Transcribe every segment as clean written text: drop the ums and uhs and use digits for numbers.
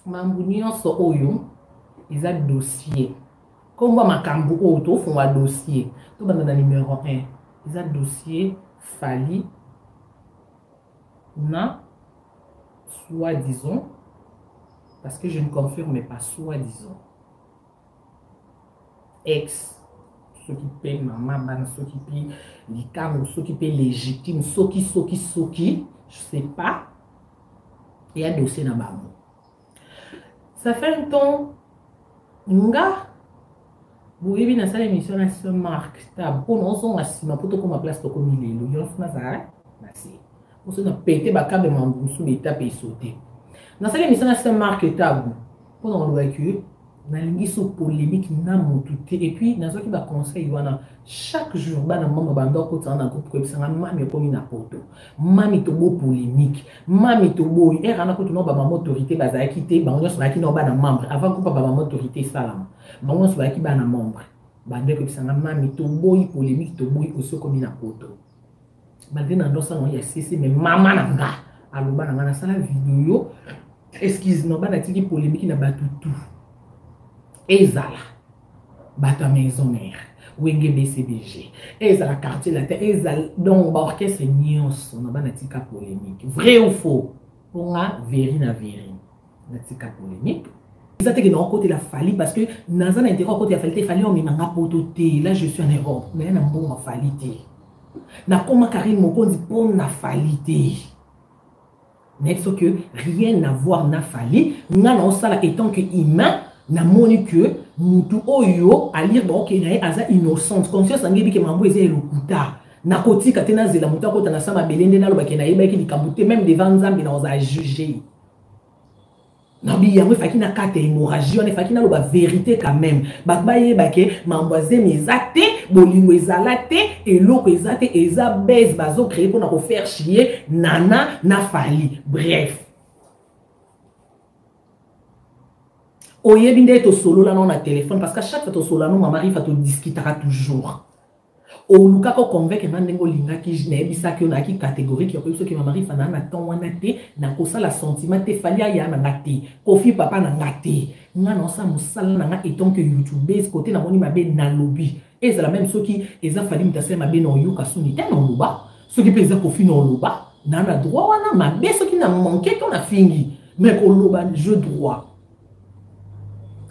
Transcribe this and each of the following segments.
mambo nyonso oyo eza dossier kombo makambo oyo tofunga dossier tobanda na numéro 1 eza dossier Fally na soi-disant parce que je ne confirme pas soi-disant ex s'occuper maman bana s'occuper likambo s'occuper légitime soki je sais pas et un dossier na bango ça fait un temps nga boyebi na sala émission na ce marque tab on son asima poto comme place to comme lelo yo funa za na si on se na pété ba câble mambu sous l'étape et sauter na sala émission na ce marque tab pour on doit que na lingi so polémique na motuté et puis na zoki ba conseil wana chaque jour bana mama banda ko tsana ko ko bisanga mami ko na poto mami to bo polémique mami to bo era na ko to no ba mama autorité baza kité ba onyo so ba ki no bana membre avant ko ba mama autorité salama ba onyo so ba ki bana membre bande ko bisanga mami to bo polémique to bo aussi ko na poto malgré na ndosa no ya sisi mais mama na nga aloba na sala vidéo excuse no bana tiki polémique na batutu ezala bata maison mère wenge BCBG ezala quartier latin ezala donc ba orchestre nyonso na bana tika polémique vrai ou faux ponga veri na tika polémique ça te que non côté la Fally parce que dans un intérêt côté la Fally on manga pototé là je suis en Europe mais na bon ma Fally té na koma Karine Mokonzi pour na Fally té mais ce que rien à voir na Fally nga na osala étant que humain na moni que mutu oyo a lire donc na aza innocente conscience ngebi ke mambo eza elokuta na kotika tena zela mutu akota na sama belende na loba ke na yeba ki likamute même devant Nzambe na oza juger na bi yango faki na kate hémorragie on faki na loba vérité quand même ba yeba ke mambo azemi ezate bolingo ezalate eloko ezate eza base bazo créer pour na ko faire chier nana na Fally bref oyebi nde to solo là non na téléphone parce qu'à chaque fois to solo là non ma mari fa to discutera toujours o luka ko convaincre na ndengo linga ki na ebisa ki na ki catégorie ki ko so ki ma mari fa na ton wana te na ko sala sentiment te Fally ya na ngate kofi papa na ngate nga na sa musala na nga eton que youtubeuse côté na moni mabe na lobby et la même ce qui eza Fally mutase mabe na yuka suni te na loba ce qui pesa kofi na loba na na droit wana mabe ce qui na manqué qu'on a fini mais ko loba je droit.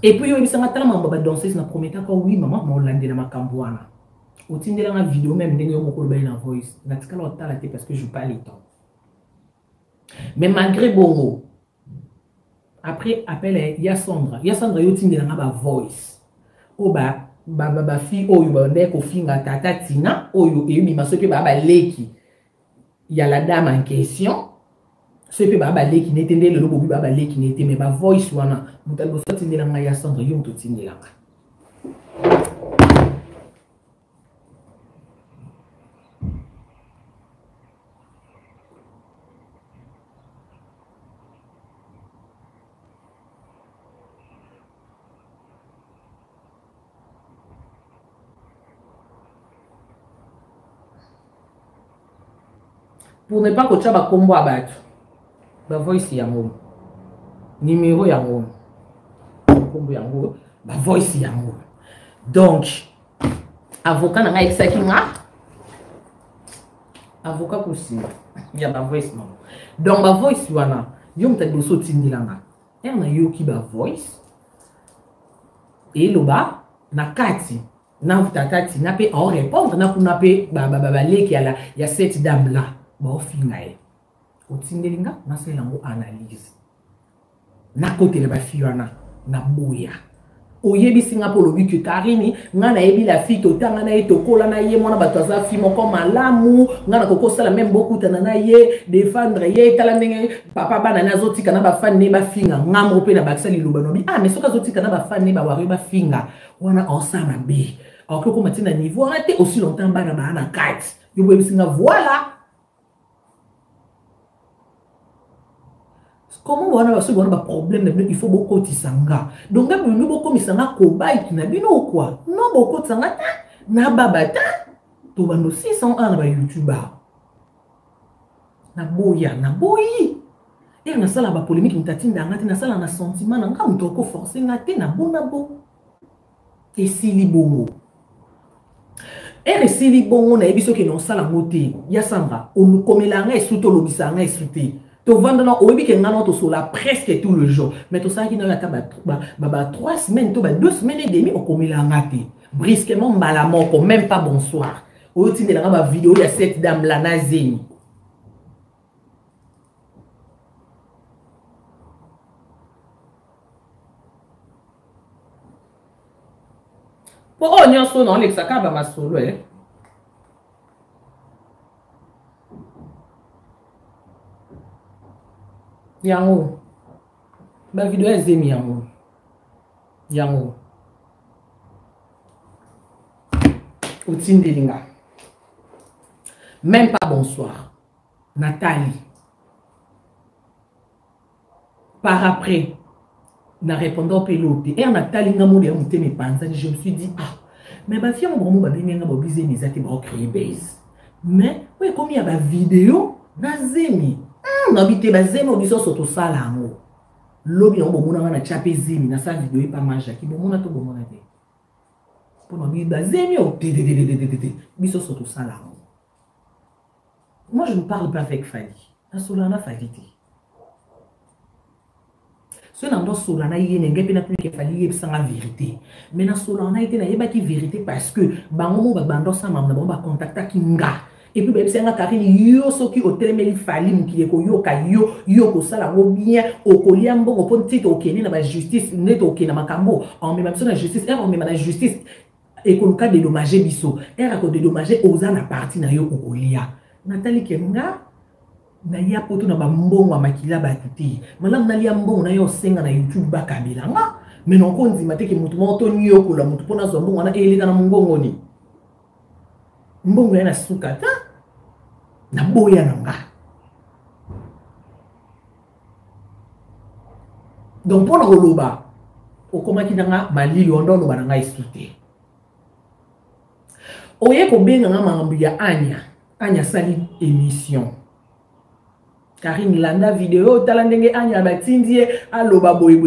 Et puis, il y a un danser, c'est premier temps oui, maman, on l'a dit dans ma cambouana. Au titre de la vidéo, même, il y a un voice. Parce que je parle le temps. Mais malgré Bongo, après, appel, il y a Sandra. Il y a Sandra, il y a un voice. Oh, bah, fille, oh, il y a un fille, tata, tina, oh, il y a un leki. Il y a la dame en question. Ce que baba leki n'était le logo baba leki n'était mais ba voice wana mutal bo sotinde la ngaya Sandra yom to tinde la pour ne pas que tu vas combo abattre ba voice yango numéro yango kombo yango ba voice yango donc avocat na nga exaki nga avocat aussi ya ba voice non donc ba voice wana yo mta doso tindilanga na yo ki ba voice et loba na kati na utakati na pe en répondre na kuna pe ba leki ya cette dame là ba ofinga otindelinga na sala yango analyse na kote le ba fiwana na boya oyebi singa po lobi que Karine nga na yebi la fille totanga na ye tokola na ye mwana bato aza fille moko malamu nga na koko sala même beaucoup tana na ye défendre ye tala ndenge papa bana na zotika na ba fan ne ba finga ngamo pe na bakisa liloba no bi mais soka zotika na ba fan ne ba wari ba finga wana ensemble be alors que comme matina niveau on était aussi longtemps bana na 4 yo boyebi singa voilà. Comment on a un problème, il faut beaucoup de sanga. Donc, nous beaucoup de sanga cobaye qui n'a bien ou quoi. Non, beaucoup de sanga, n'a babata. Tu vas nous 600 ans dans YouTube. Na boya, na boyi. Et na sala ba polémique mutatinda ngati na sala na sentiment na nga mutoko forcer ngate na bona bo. Et sili bongo. Et sili bongo na ebiso ke non sala ngote. Ya sanga on komela nga esuto lobisa nga esute. To vendre oyebi ke ngana to sola presque tout le jour. Mais to ça qui na ta ba 3 semaines to ba 2 semaines et demie on komela ngate. Brusquement mbala moko même pas bonsoir. Oyoti de la ba vidéo ya cette dame la nazeni. Oh, nyonso non Alexa ka ba masolo Yango. Ba vidéo ezemi yango. Yango. Otindelinga. Même pas bonsoir. Nathalie. Par après, na répondant pilote. Et Nathalie nga moni amute me panza, je me suis dit ah, mais ba fia mo ba benga ba bize mes ati ba créer base. Mais oui comme il y a ba vidéo na zemi. Na bité ba zemi o biso soto sala ngo. Lobi on bomona na chape zemi na sa vidéo e pa manja ki bomona to bomona te. Pour na bi ba zemi o te biso soto sala ngo. Moi je ne parle pas avec Fali. Na solana Fali te. Ce n'est pas solana y est n'engagé plus que Fali sans la vérité. Mais na solana été na yeba qui vérité parce que bango ba bando sa mamna ba contacta kinga. Et puis ben c'est un Karine yo soki hotel meli Fali mki ko yo ka yo ko sala go bien o kolia mbongo pon tito okeni na ba justice net okeni na makambo en même temps na justice en même na justice et ko ka dédommager biso era ko dédommager oza na parti na yo ko kolia Nathalie Kenga na ya poto na ba mbongo makila ba tuti malam na lia mbongo na yo senga na YouTube ba kabila nga mais non ko nzima te ke mutu moto nyo ko la mutu pona zo mbongo na eleka na mbongo ni mbongo ya na sukata na boya na nga donc pona koloba okomaki na nga malili ondo loba na nga esute oye ko benga nga mambu ya Anya sali émission Karine landa vidéo talandenge Anya batindie aloba boy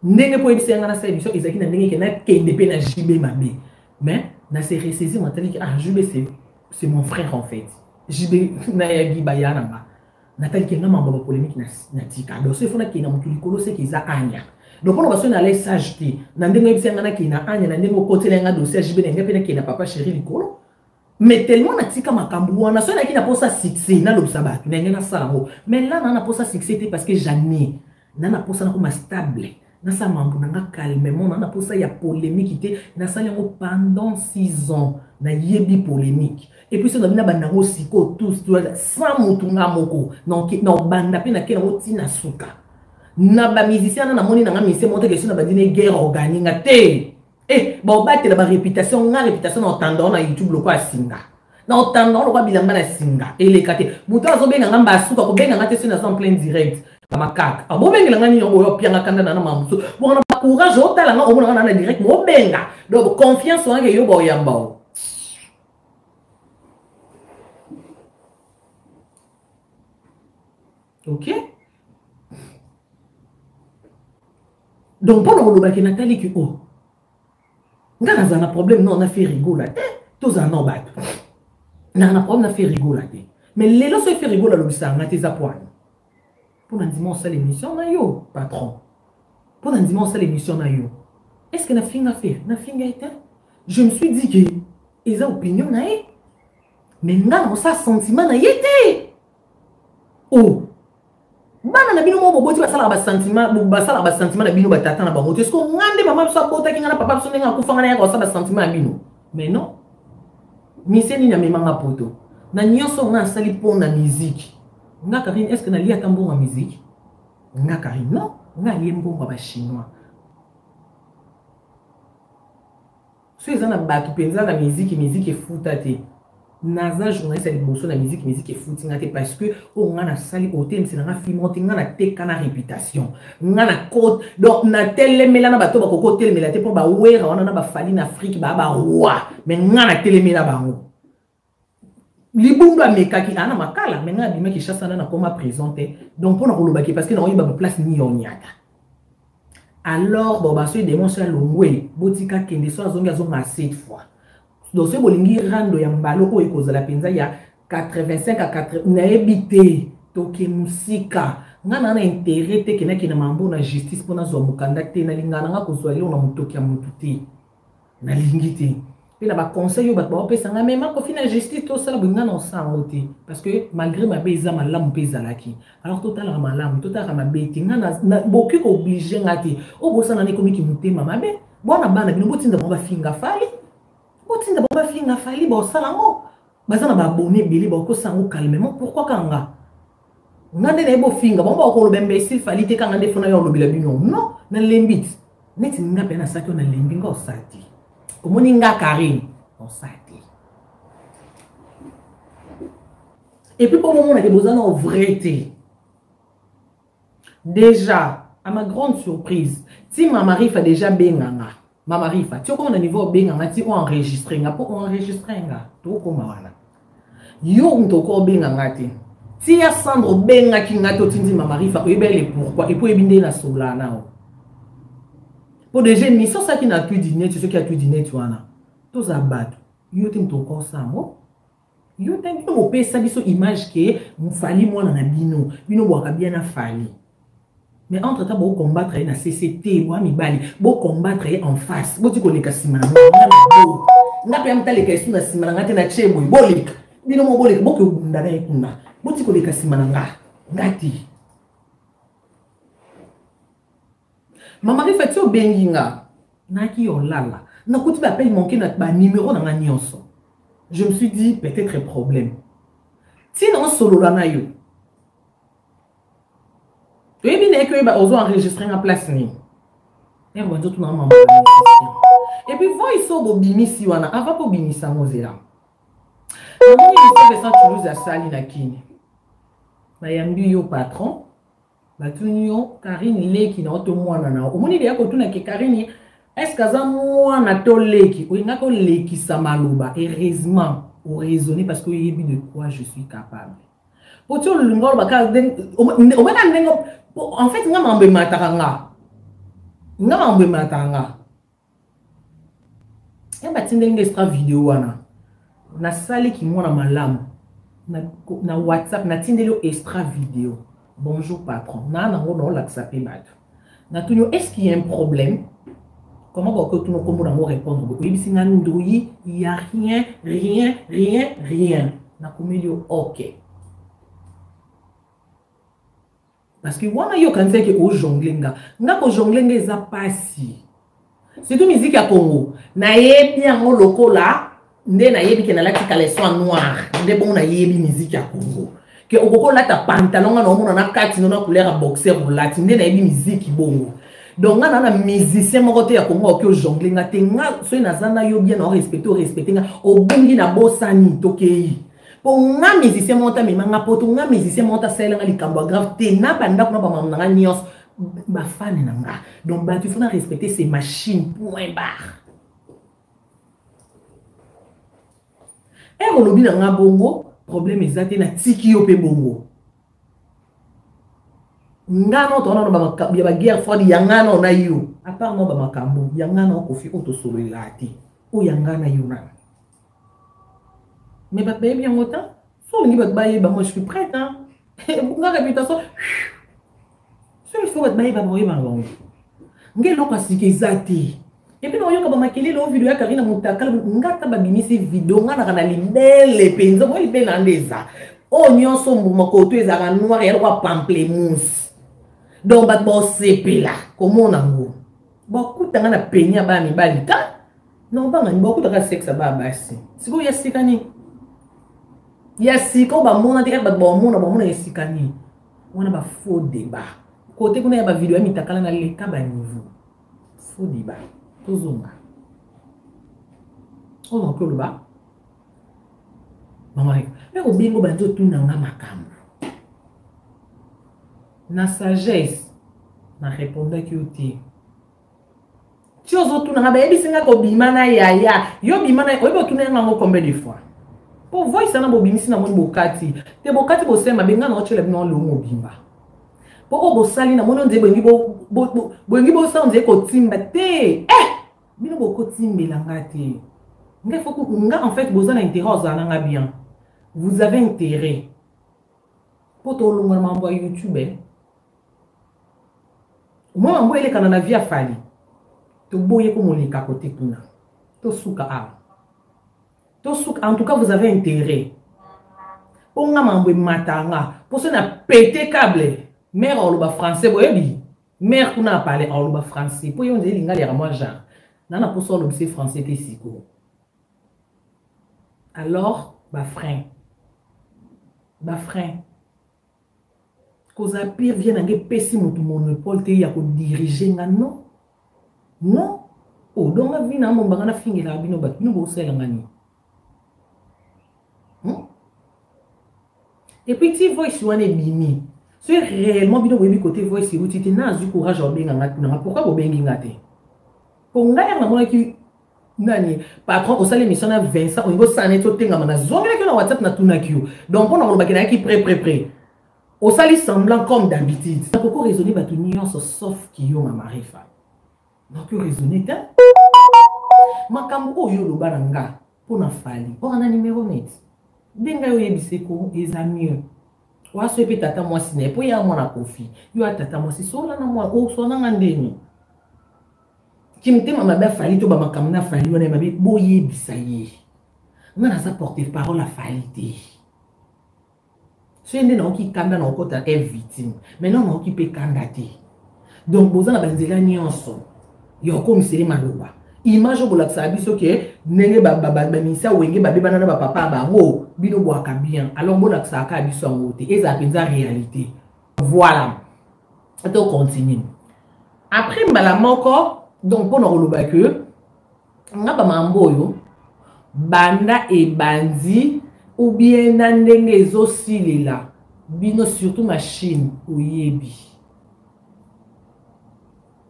ndenge po ebisenga na sa émission ezaki na ndenge ke na kende pe na JB mabe mais na se ressaisir Nathalie que ah JB c'est mon frère en fait JB na yagi bayana ba Nathalie ke ngama ba polémique na tika donc c'est fona ke na mutuli kolo c'est qu'ils a Anya donc on va se aller s'acheter na ndenge ebisenga na ke na Anya na ndenge côté nga dossier JB na ngapena ke na papa chéri likolo mais tellement na tika makambu wana so na ki na posa succès na lobsa ba na ngena sala ngo mais là na posa succès parce que jamais na posa na ko stable na sa mambu na nga calmement na posa ya polémique te na sala ngo pendant 6 ans na yebi polémique et puis so na bina banda ngo siko tous sans mutunga moko donc na banda pe na ke na tina suka na ba musicien na moni na nga mise monte que so na ba dine guerre organique nga te eh bon battre la réputation na réputation na tendon na YouTube loko asinga na tendon loko bilamba na singa et les kate muto azobenga ngamba suka ko benga ngate so na en plein direct makaka abo benga ngani nyongo yo pianga kanda na mamuso bon na courage otala nga omona na direct mo benga donc confiance wange yo bo yamba ok donc pour le baki Nathalie qui oh nga na problème non on a fait rigoler tous en bat na problème na fait rigoler mais les lots se fait rigoler le bisa na tes appoints pour un dimanche à l'émission na yo patron pour un dimanche à l'émission na yo est-ce que na finga fait na finga été je me suis dit que ils ont opinion na e mais nga na ça sentiment na yete oh bana na bino mo boboti basala ba sentiment na bino batata na bango est-ce que ngande mama so bota kinga na papa so ndenga kufanga na yako sa sentiment na bino mais non miseni na memanga poto na nyonso na sali pona musique nga Karine est-ce que na lia tambo ma musique nga Karine non nga lia mbongo ba chinois so ezana batu penza na musique efutate naza journaliste de bosso na musique est foutu ngate parce que on a sali hôtel c'est na film on na teka na réputation ngana code donc na telemela na bato ba koko telemela te pour ba wera on na ba fali na Afrique ba roi mais ngana telemela bango Libundu amekaki ana makala menga abima ki chassa na koma présenté donc pour na kolobaki parce que na oyiba place ni yonyata alors bon ba so démontre longwe botika kende so azongi azonga 7 fois donc ce bolingi rando ya mbalo ko ekozala penza ya 85 à 80 na ebité toke musika ngana na intérêt te kena kina mambo na justice pona zo mukanda te na lingana nga kozwa lelo na mutoki ya mutu te na lingi te. Puis là, conseil, même quand fin la justice, tout ça, on s'en parce que malgré ma bêtise, ma lame pèse alors total ma lame, total ma bêtise, beaucoup obligé à dire, oh, bon, ça n'en est comme qui monte ma mabe, bon, la banane, nous botin de bomba finga fali, botin de bomba finga fali, bon, ça l'ango, bazana ba abonné, bili, bon, ça s'en calmement, pourquoi kanga? Ngande na ebo finga, bon, ba ko lobembe si fali te kanga defona yo lobila bino, non, na lembit, neti nga pena sakyo na lembinga osati. Moninga Karine, on s'attend. Et puis pour le moment, on a besoin de vérité. Déjà, à ma grande surprise, si ma mari fait déjà benganga, ma mari fait, tu vois comment on a niveau benganga, tu vas enregistrer, pour enregistrer, tu vois comment on a. Yo on toko benganga ti. Si ya Sandro benga kinga to tindi ma mari fait, et pourquoi et pour ebinde na solana. Pour des jeunes, mais ça qui n'a plus dîné, c'est ceux qui a plus dîné, tu vois. Tous abattus. Yo t'aimes ton corps ça, moi. Yo t'aimes mon père, ça dit son image que mon fali moi dans la bino. Bino boira bien à fali. Mais entre temps, bon combattre na CCT, moi mi bali, bon combattre en face. Bon tu connais Kassimana. N'a pas m'ta les questions na Simana ngate na chebo bolik. Bino mo bolik, bon que ndana ekunda. Bon tu connais Kassimana ngati. Maman fait au benginga naki yo lala na kuti ba paye manquer na ba numéro na nyonso. Je me suis dit peut-être un problème. Si non solo la na yo. Et bien que ba ozo enregistrer en place ni. Et on va tout na maman. Et puis voici so bo bimi si wana avant po bimi sa mozela. Maman il fait ça Toulouse à sali na kini. Ba yambi yo patron. Batunyo Karine leki na oto mwana na omoni ya kotuna ke Karine est-ce que ça mwana to leki ou ngako leki sa maloba heureusement ou raisonner parce que yebi de quoi je suis capable poto le ngolo baka en fait nga mambe matanga e batinde ngestra vidéo wana na sali ki mwana malamu na WhatsApp na tindelo extra vidéo. Bonjour patron. Est-ce qu'il y a un problème? Comment va que tout le monde répondre? Oui, il n'y a rien. Na ok. Parce que moi, je pense que au jonglenga, ngako jonglenga eza pasi. C'est tout musique à Congo. Na yebi yango lokola, nde na yebi ke na lati caleçon noir. Nde bon na yebi musique à Congo. Que au là ta pantalon on a quatre non couleur boxer ou latine na ebi musique bongo donc on a musicien mon côté ya Congo que jongle nga tenga so na zana yo bien on respecter nga o bongi na bosani tokei pour nga musicien monta mais nga poto nga musicien monta sela nga likambo grave te na banda kuna ba mama nga nyos ba fan na nga donc ba tu faut respecter ces machines point barre et on lobi na nga bongo problème exact na tiki yo pe bongo ngano to na ba guerre froide yangana na yo à part no ba makambo yangana ko fi auto solo ilati o yangana yo na mais ba bien autant so ni ba moi je suis prête hein nga réputation so il faut ba ba moi ba longo ngelo ka sikizati. Et puis, on a makeli lo vidéo ya Karine Mutakala ngata ba bimisi vidéo ngana kana libele penza mo libele andeza o nyonso mokoto ezaka noir ya kwa pamplemousse donc ba bo sepela comment nango beaucoup tanga na penya ba mi balita non ba ngani beaucoup tanga sexe ba basi siko ya sikani ya siko ba mona tika ba mona ya sikani wana ba faux débat côté kuna ya ba vidéo ya Mutakala na leka ba niveau faux débat. Tozonga. On va encore le bas. Maman, mais au bingo banjo tout n'a pas makambo. Na sagesse, na répondre que tu. Tu oses tout n'a pas. Ebi singa ko bimana yaya. Yo bimana, oyo tout n'a pas combien de fois. Pour voice na bobimisi na moni bokati. Te bokati bosema benga na ochela bino lo mobimba. Pour bosali na moni onde bengi bo sa onde ko timba te. Bino boko timbela ngati. Nga faut que nga en fait bozana intérêt ozana bien. Vous avez intérêt. Pour to longa mambo YouTube. Moi mambo ele kana na via fali. To boye ko molika côté kuna. To suka a. En tout cas, vous avez intérêt. Pour nga matanga, pour ça na pété câble. Mère oloba français boyebi. Mère kuna parler oloba français. Pour yon linga lera moi genre. Nana pour ça l'obsé français te siko. Alors, frein. Cause pire vient nge pesi mutu monopole te ya ko diriger nga non. Non. Oh, donc la vie na mon bangana fingela bino bat bino bo sela ngani. Et puis, si voice ou un bimi, c'est réellement bien au côté voice ou tu n'as du courage à bien en pourquoi vous bien gâté? Pour nous, on a qui nani patron au salaire mission à Vincent au niveau sanet au tenga mana zonga que na WhatsApp na tuna kio. Donc on a le bagana qui prêt. Au salaire semblant comme d'habitude. Ça peut raisonner ba tout nuance sauf qui yo ma marifa. Donc raisonner ta. Makambo yo lo bananga pour na fali. On a numéro net. Benga yo yebiseko eza mieux. Wa so pe tata moi sine po ya mwana kofi. Yo tata moi si sola na moi o so na ngandeni. Kimtema mabe fali to ba makamna fali wana mabe bo yebisa ye. Ngana sa porter parole à falité. So yende na ki kanda na okota est victime. Maintenant na ki pe kanda te. Donc bozana banzela nyonso. Yo comme seri maloba. Image au boulak sabi so ke nenge misa wenge ba beba na ba papa ba ngo bino boaka bien alors boulak sa ka biso ngote eza penza réalité. Voilà. On continue. Après mbala moko donc pour na que nga ba mambo yo banda e bandi ou bien na ndenge ezosilela bino surtout machine oyebi.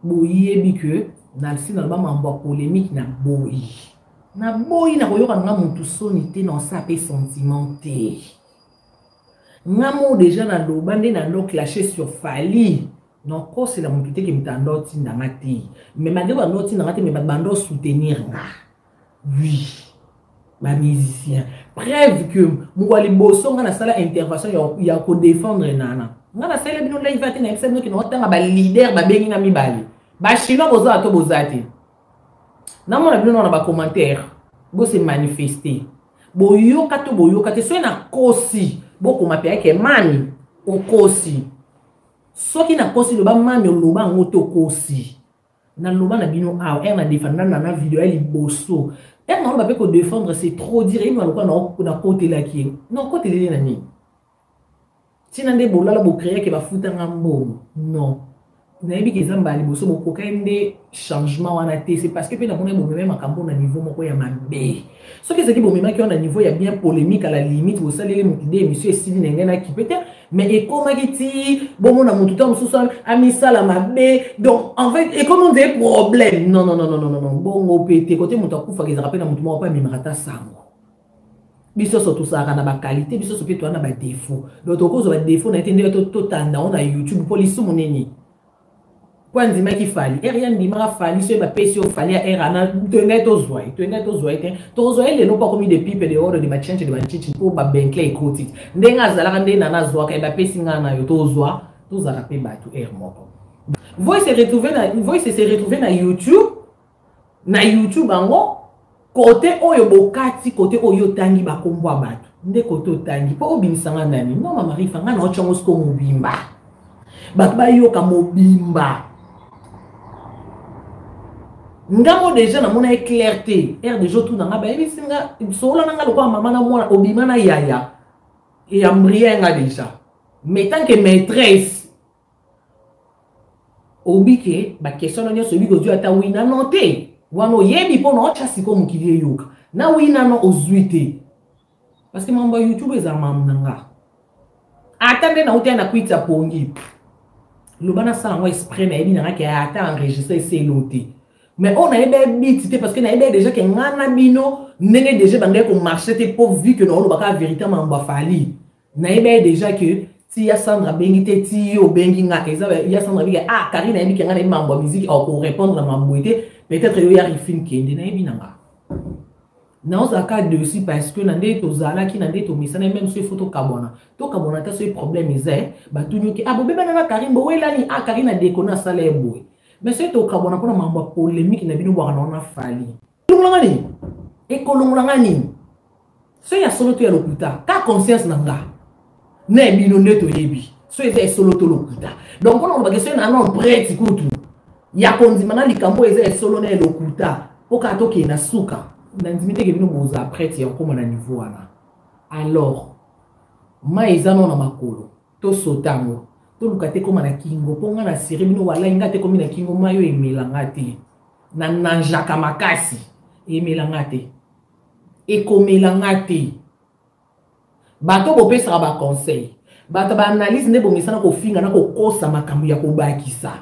Boyebi que dans le mambo polémique na boyi na koyoka nga mutu soni te na sa pe sentimenté nga mo déjà na loba nde na ndo clasher sur Fali non ko c'est la mutu te ke mtando tinda ngati mais malgré ba ndo tinda ngati mais ba bando soutenir nga oui ba musicien preuve que mwali boso nga na sala intervention ya ko défendre nana nga na sala bino live ate na episode no tanga ba leader ba bengi na mibali. Ba chinois bozo ato bozati. Na mona bino na ba commentaire. Bo se manifester. Bo yoka to bo yoka te so na kosi. Bo ko mapia ke mami o kosi. Soki na kosi lo ba mami lo ba ngoto kosi. Na lo ba na bino a na défendre na vidéo eli boso. Et na ba pe ko défendre c'est trop dire il na na côté la qui. Non côté les nani. Tina nde bolala bo créer ke ba futa ngambo. Non. Nayebi ke zamba liboso bokoka ende changement wana te c'est parce que pe na mona bo même makambo na niveau moko ya mabe soki ezaki bo mema ki na niveau ya bien polémique à la limite vous salele mutide monsieur Sili nengena ki peut-être mais ekomaki ti bo mona mutu ta mususu amisala mabe donc en fait et comme on des problèmes non bongo pété côté mutu akufa ke zaka pe na mutu moko pa mimarata sango biso so tout ça na ba qualité biso so pe to na ba défaut donc okozo ba défaut na tende to tanda on a YouTube police moneni. Quand on dit qu'il fallait, rien dit mal fallait, c'est ma PC au fallait erana tenait aux oreilles, les n'ont pas commis de pipe de ordre de ma change de ma chichi pour ma bencle et côté. N'enga zala rende nana zoa kai ba PC ngana yo to zoa, to zala pe ba to air moko. Voice s'est retrouvé na YouTube ango côté oyo bokati côté oyo tangi ba kombo abatu. Nde côté tangi po obimisanga nani. Non mama rifa ngana ochongo sko mobimba. Ba yo ka mobimba. Ngamo déjà na mona clarté air de jour tout na ba ebisinga sola na ngalo kwa mama na mwana obima na yaya et ambrienga déjà mais tant que maîtresse obike ba question na nyoso biko dio ata wina noté wano yebi po no chasi ko mukili yoka na wina no ozuite parce que mambo YouTube eza mamnanga atande na uti na kwita pongi lobana sala ngo exprès na yebi na ka ata enregistrer c'est noté. Mais on a été parce que na déjà que ngana bino nenge déjà bangé ko marché te pour vu que non ba véritablement ba fali. Na déjà que si ya Sandra bengi te ti yo bengi nga eza ya Sandra bi ah Karine bi ngana mambo musique pour répondre à mambo peut-être yo ya rifin kende na yebi nanga. Na on zaka dessus parce que nande to zala ki nande to misana même sur photo kabona. To kabona ta ce problème eza ba tunyo ki ah bo beba na Karine bo wela ni ah Karine a déconné ça les boy. Mais c'est au Cabona pour ma polémique n'a bien voir non a fallu. Lungani et kolungani. C'est ya solo to ya lokuta. Ta conscience nanga. Ne bino neto yebi. So eza solo to lokuta. Donc on va question na non prêtre kutu. Ya kondimana likambo eza solo na lokuta. Poka toke na suka. Na ndimite ke bino boza prêtre ya koma na niveau wana. Alors ma eza non na makolo. To sotango. To lukate koma na kingo ponga na siri bino wala ingate komi na kingo mayo emelanga te na nanjaka makasi emelanga te ekomelanga te bato bopesa ba conseil bato ba analyse nde bomisana ko finga na ko kosa makambo ya ko bakisa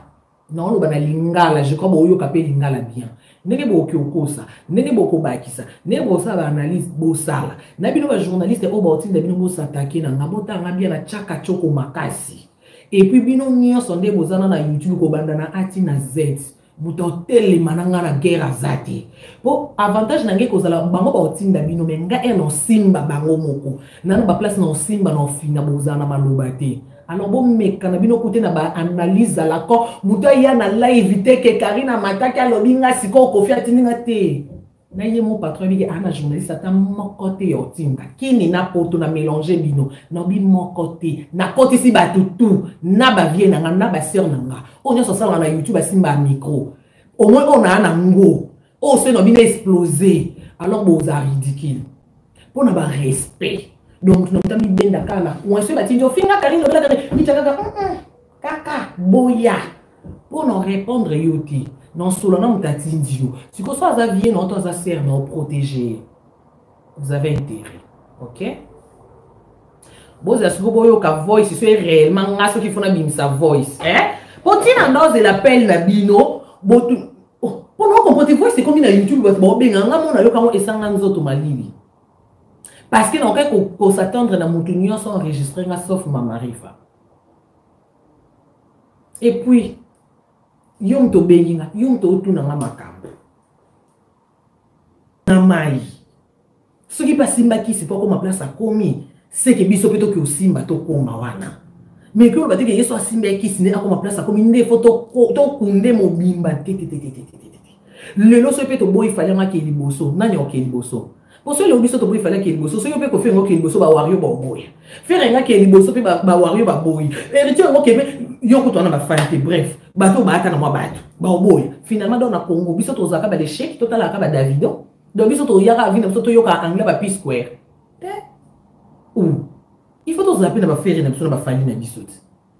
na ono bana lingala je crois boyo kapé lingala bien ndenge boki okosa ndenge boko bakisa ndenge bosa ba analyse bosala na bino ba journaliste o ba otinda bino bo s'attaquer na ngabota ngabia na chaka choko makasi. Et puis, bino nyo sonde bozana na YouTube ko banda na ati na Z. Buto tele mananga na guerre azati. Po avantage nange ko zala bango ba otinda bino menga eno simba bango moko. Nana ba place na simba na ofina bozana maloba te. Alors bon meka na bino kote na ba analyse la ko muto ya na live te ke Karina mataki alobinga siko ko fi atininga te. Na ye mon patron bi ana journaliste ata moko te otinga kini na poto na mélanger bino na bi moko te na koti si batutu na ba vie na na ba sœur nanga onya so sala na YouTube asimba micro au moins on a na ngo o se no bino exploser alors boza ridicule pour na ba respect donc no tami benda kana on se bati jo finga Karine no bela ni chaka kaka boya pour nous répondre yoti non solo na mutati ndio siko so azavie non to azaser non protéger vous avez intérêt OK boza siko boyo ka voice c'est réellement ngaso qui fona bimsa voice potina ndoze l'appel na bino botu pour nous comprendre voice c'est comme na YouTube bo benga ngamo na yo kango esanga nzoto malili parce que non ko s'attendre na mutu nyonso enregistrer nga sauf Mama Rifa et puis yom to benginga yom to tuna nga makambo na mai soki pa simba kisi poko ma place akomi c'est que biso peto ki osimba to koma wana mais que ba te ke yeso asimba kisi ne akoma place akomi nde foto to kunde mobimba te lelo so peto boy falanga ke liboso nani oke liboso pour ceux le biso to boy falanga ke liboso so yo pe ko fe ngo ke liboso ba wario ba boy faire nga ke liboso pe ba wario ba boy héritier ngo ke yoko to na ba fante bref bato baata na mwa bato ba oboya finalement dans na Congo biso to zaka ba l'échec total aka ba Davido donc biso to yaka vina biso to yoka anglais ba P square ou il faut to zapper na ba faire na biso na ba fali na biso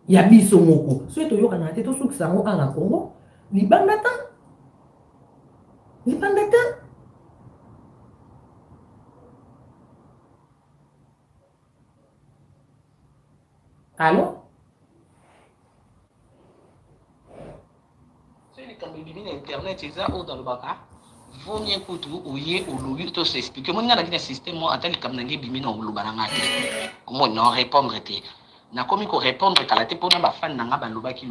ya biso moko so to yoka na te to suki sango na Congo libanda ta allô quand internet c'est ça ou dans le baka vaut mieux que tu ouye ou lui to s'expliquer moi na le système moi attends comme nangi bimi na lu bananga comment non répondre te na komi ko répondre kala te pona ba fan nanga ba lobaki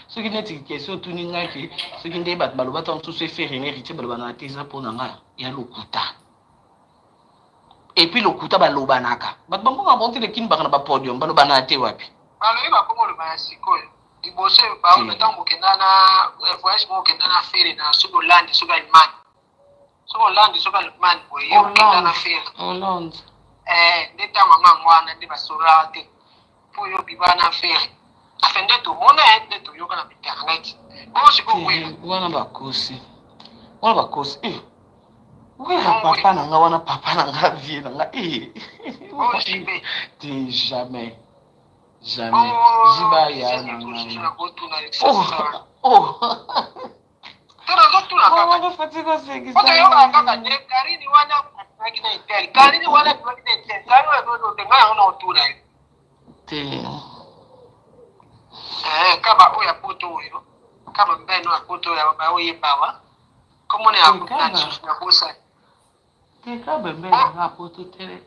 ce qui n'est question tout ninga ki ce qui ndé bat baloba ton tout se faire hériter baloba na te za pona nga ya lokuta et puis lokuta ba lobanaka bat bango ba monter le kin ba na ba podium baloba na te wapi baloba ba kongo le ba sikoyo dibose ba on tango kendana voyage mo kendana faire na sugo land sugo Allemagne boy yo kendana faire Hollande ndeta mama ngwana ndi basura te po yo bibana faire afende to mona ende to yo kana internet bon siko wewe wana bakosi papa na nga wana papa na nga vie na nga jamais Ziba ya na kama oya poto oyo kama mbeno apoto ya baba oye bawa comment on est à Boussa? C'est quand même un rapport télé.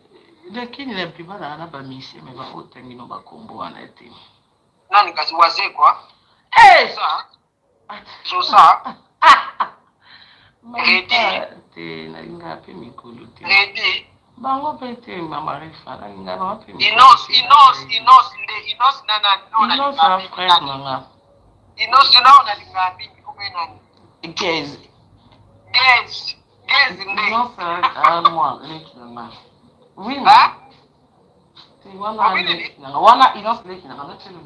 Lakini na mpibana na bamisi me ba otangi no bakombo wana ete. Nani kazi wazee kwa? Ça. So ça. Te na ngapi mikulu te. Ready. Bango pete mama refa na ngana wapi. Inos nana no na frère manga. Inos na lingapi kumenani. Guys. Nde. Non ça moi lekina. Oui. C'est wana inos lekina na telu.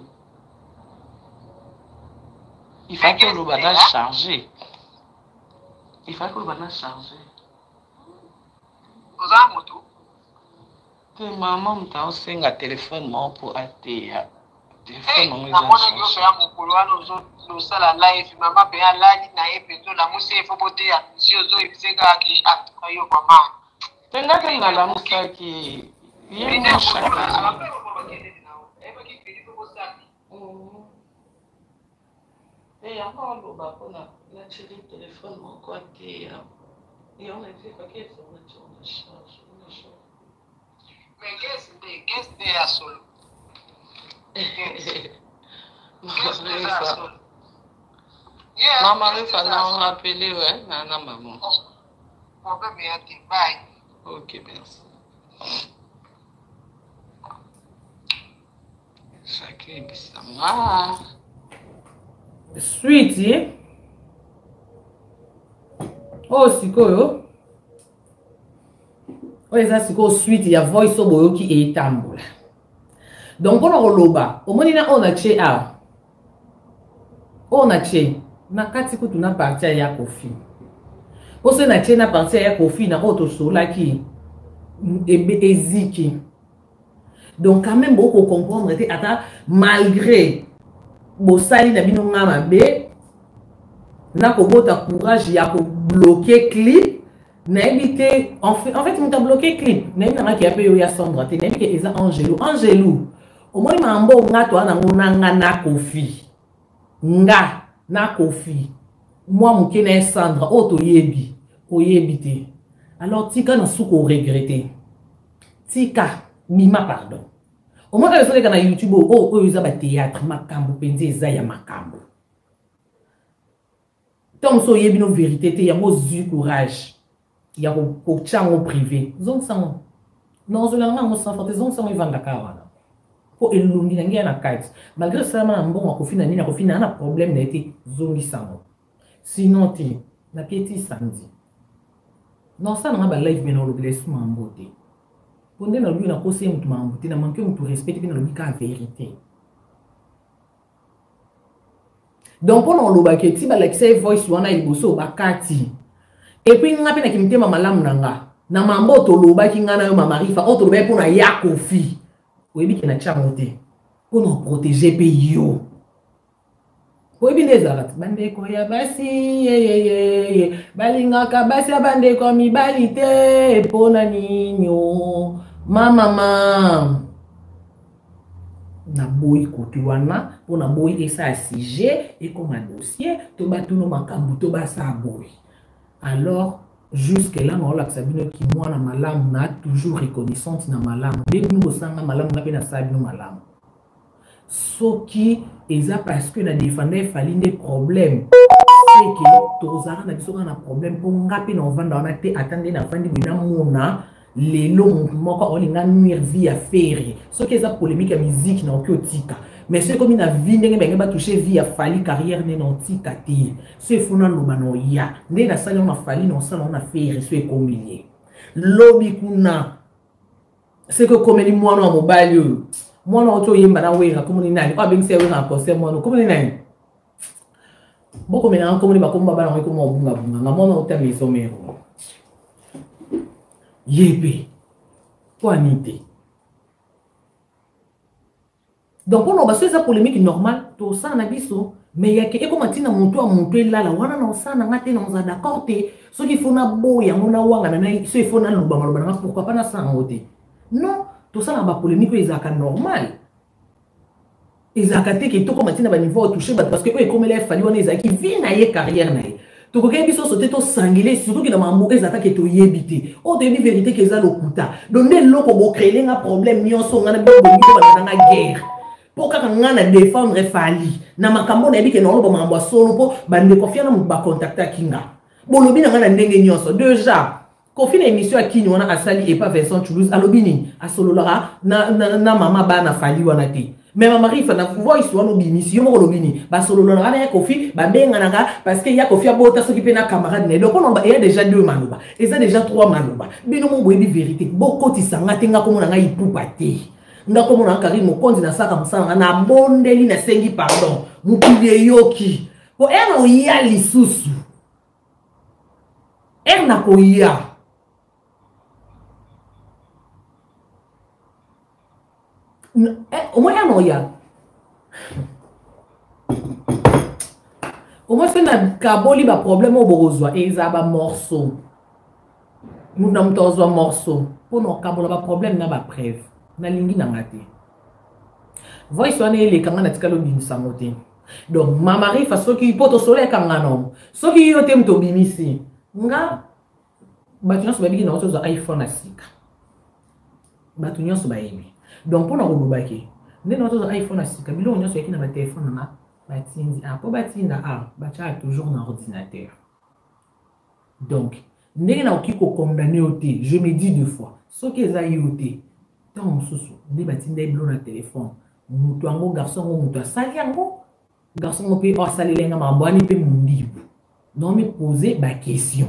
Il faut que le bana charger. Il faut que le bana charger. Oza moto. Te maman mta osenga téléphone mo pour ateya. Téléphone mo na mona yo ya mokolo wana no sala live mama pe ya lali na epeto la musi efo bote ya monsieur zo ebiseka ki ayo mama. Tenga tenga la musaki. Yeye mo shaka. Et encore le bapona, la chérie téléphone mon côté et on a dit que c'est on charge. Mais qu'est-ce que à solo? Maman Rifa n'a rappelé ouais, nana maman. Problème est bye. OK, merci. Chacun bisa ma. Sweetie. Oh, sikoyo. Oh, eza sikoyo sweetie ya voice oboyo ki etambola. Donc on a roloba. Au moins on a che a. On a che. Na kati kutu na partia ya kofi. Ose na che na partia ya kofi na auto sola ki eziki. Donc quand même beaucoup comprendre que ata malgré bosali na bino ngama be na ko bota courage ya ko bloquer clip na ebité en fait on t'a bloqué clip na ina ki ape yo ya Sandra te na ebité eza Angelou au moins mambo ngato ana ngonanga na kofi nga na kofi moi muke na Sandra oto yebi oyebite alors tika na suko regretter tika mima pardon. Au moins, quand on est YouTube, ils ont un théâtre, makambo, penzi, ezaya makambo. Tant que y a une vérité, il y a un courage. Il y a un chango privé. Zong sang. Non, je n'ai pas de zong sang, ils vendent la caravane. Pour éloigner les gens à la carte. Malgré ça, on a un bon coffee, on a un problème d'être zongi sang. Sinon, tu n'as pas été samedi. Non, ça, on a un live, mais on a le laisse en beauté. Quand on a lu la cause, on a manqué de respect, on a dit la vérité. Donc, on a le baquet, si on voice, on a eu le bakati. Et puis, on a pu dire que ma malam nanga. Na mambo to lo baki ngana yo mamarifa, on to lo pour na ya kofi. Oui, bien na chamote. Pour nous protéger pays yo. Oui, bien les arats. Bande ko ya basi, balinga ka basi bande ko mi balite pona ninyo. Mama na boy kotu wana pona boy esa sujet et comme un dossier to batuno makambu to basa boy. Alors jusque là on a sabino ki moi na malamu na toujours reconnaissante na malamu. Dès que nous sanga malamu na pena sabino malamu. Soki eza parce que na défendait fallait des problèmes. C'est que tozara na biso na problème pour ngapi na vanda na te attendre na fandi bina mona les longs moko olinga nuire vie à faire. Ce qui est la polémique à musique na okiotika. Mais c'est comme une vie ndenge benga ba toucher vie à fali carrière ne nantika te. Ce fona no bano ya. Ndé na sala na fali no sala na faire ce combilier. Lobby kuna. C'est que comme les mois no mobile. Moi no to yemba na wera comme ni nani. Kwa bengse wera concert moi no comme ni nani. Boko mena comme ni bakomba ba na ko mo bunga bunga. Ngamo no ta maison mero. Yébé, poignité. Donc, on a cette polémique normale, tout ça, on a dit ça. Mais il y a que, comme tu as monté là, là, on a ça, on a d'accord, ce qu'il faut, on a beau, il y a un wanga, ce qu'il faut, on a pourquoi pas ça en côté. Non, tout ça, on a polémique, ils ont normal. Ils ont dit que tout comme tu as niveau touché, parce que eux, comme il a fallu, on a qui vit dans la carrière. Tu connais biso sauter to sanguiné surtout que dans mambo les attaques to yebité. Oh te dit vérité que ça lokuta. Donc dès loko bo créer un problème nyonso ngana bo na guerre. Pour quand ngana défendre fali. Na makambo na bi que non bo mambo solo po bande confiance na ba contacter kinga. Bolobi na ngana ndenge nyonso. Déjà Kofi na émission à qui nous on a sali et pas Vincent Toulouse alobini a solo lara na mama ba na fali wana te. Mais ma mari, il faut voir histoire no bimi si yo mo lobini ba solo lo na Kofi ba benga nanga parce que ya Kofi abota so ki pe na camarade ne donc on il y a déjà 2 maloba et ça déjà 3 maloba bino mo boyebi vérité boko ti sanga tenga ko mona ngai pupa te nga ko mona kari mo konzi na saka musanga na bondeli na sengi pardon mukile yoki po eno ya lisusu erna ko ya au moins un oya. Au moins c'est un caboli ba problème au borozwa et ça ba morceau. Nous n'avons pas un morceau. Pour nos cabola ba problème na ba preuve. Na lingi na ngate. Voice one les kanga na tikalo bin samote. Donc ma mari fa so ki poto soleil kanga no. So ki yo tem to bimisi. Nga batunya so ba bigi na oto za iPhone asika. Batunya so ba yemi. Donc pour nous baki nous notre iPhone asika bilo on sur qui na téléphone na batindi pour batinda bacha toujours dans ordinateur. Donc ndenge na okiko condamner oté je me dis 2 fois ce que za yoté tant soso ndi batinda bilo na téléphone mutu ango garçon ngo mutu asali ango garçon ngo pe asali lenga mambani pe mundibu non me poser ba question.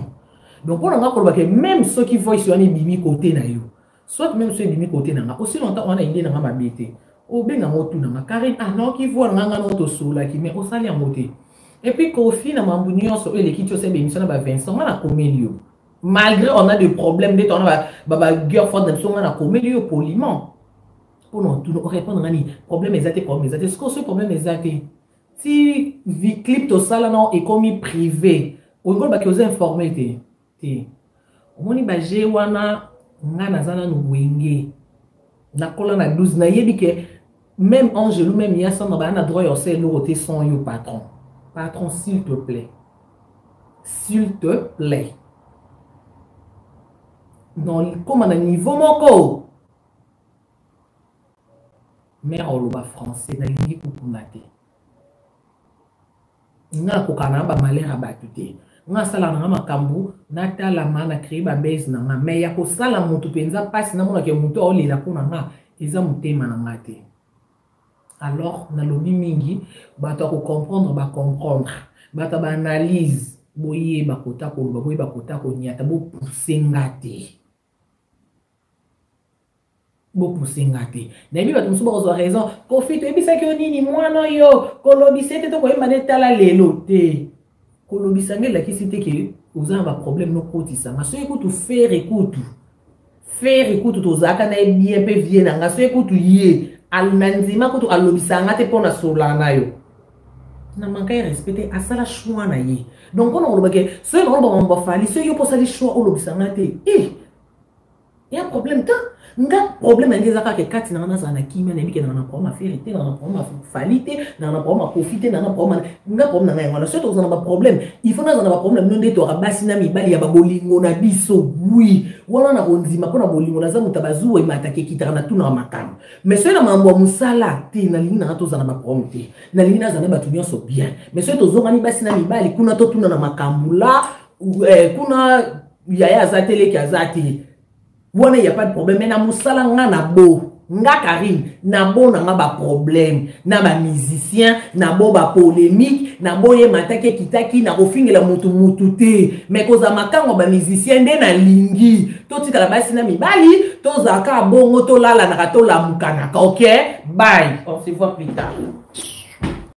Donc on nga ko ba que même ceux qui voient sur ni bimi côté na yo soit même ceux bimi côté nanga aussi longtemps on a idée nanga mabete o benga motu nanga Karine non qui voit nanga no to sola qui mais o sali en moté et puis Kofi na mambunyo so ele ki to se be mission na ba Vincent na comelio malgré on a des problèmes de on a ba girlfriend de so na comelio poliment pour nous tout répondre ngani problème exact comme exact est-ce que ce problème exact si vi clip to sala non et comme privé o ngol ba ki os informer te omoni ba je wana nga nazana no wenge na kola na 12 na yebi ke même Angelou même Yasson na droit yo c'est l'autre son yo patron s'il te plaît dans comme à niveau moko mère oloba français na lingi kukunate nga ko kana ba malera batute nga sala na makambu nata la mana créer ba base na nga mais ya ko sala mutu penza passe na mona ke mutu o lela ko na nga eza mutema na ngate. Alors na lobi mingi bato ko comprendre bato ba analyse boye ba kota ko boye ba kota ko nyata bo pousser ngate na bi bato musu ba raison Kofi to ebisa ke nini mwana yo ko lobi sete to ko emane tala lelo te kolobisanga la kisite ke oza ba problème no kotisa nga so écoute faire écoute to zaka na bien pe vie na nga so écoute ye al nanzima ko to alobisanga te pona solana yo na manka respecter asala choix na ye donc on oloba ke so no ba fali so yo posali choix olobisanga te y a problème ta nga problème ngeza ka ke kati na na kimia na bike na problème affaire te na problème falite na problème profiter na problème nga problème na ngala so to na problème il faut na ba problème non de to rabasi na mibali ya babolingo na biso oui wala na konzima ko na bolingo na za mutabazu e matake kitara na tuna makamo mais so na mambo musala te na lina to za na ba problème te na lina za na batu nyonso bien mais so to zonga ni basi na mibali kuna to tuna na makambula kuna yaya za tele ki azati wana y a pas de problème mais na musala nga bo nga Karine na bo na nga ba problème na ba musicien na bo ba polémique na bo ye matake kitaki na kofingela mutu te mais koza makango ba musicien nde na lingi to tika la basi na mibali to zaka bongo to lala na to la mukana OK bye on se voit plus tard.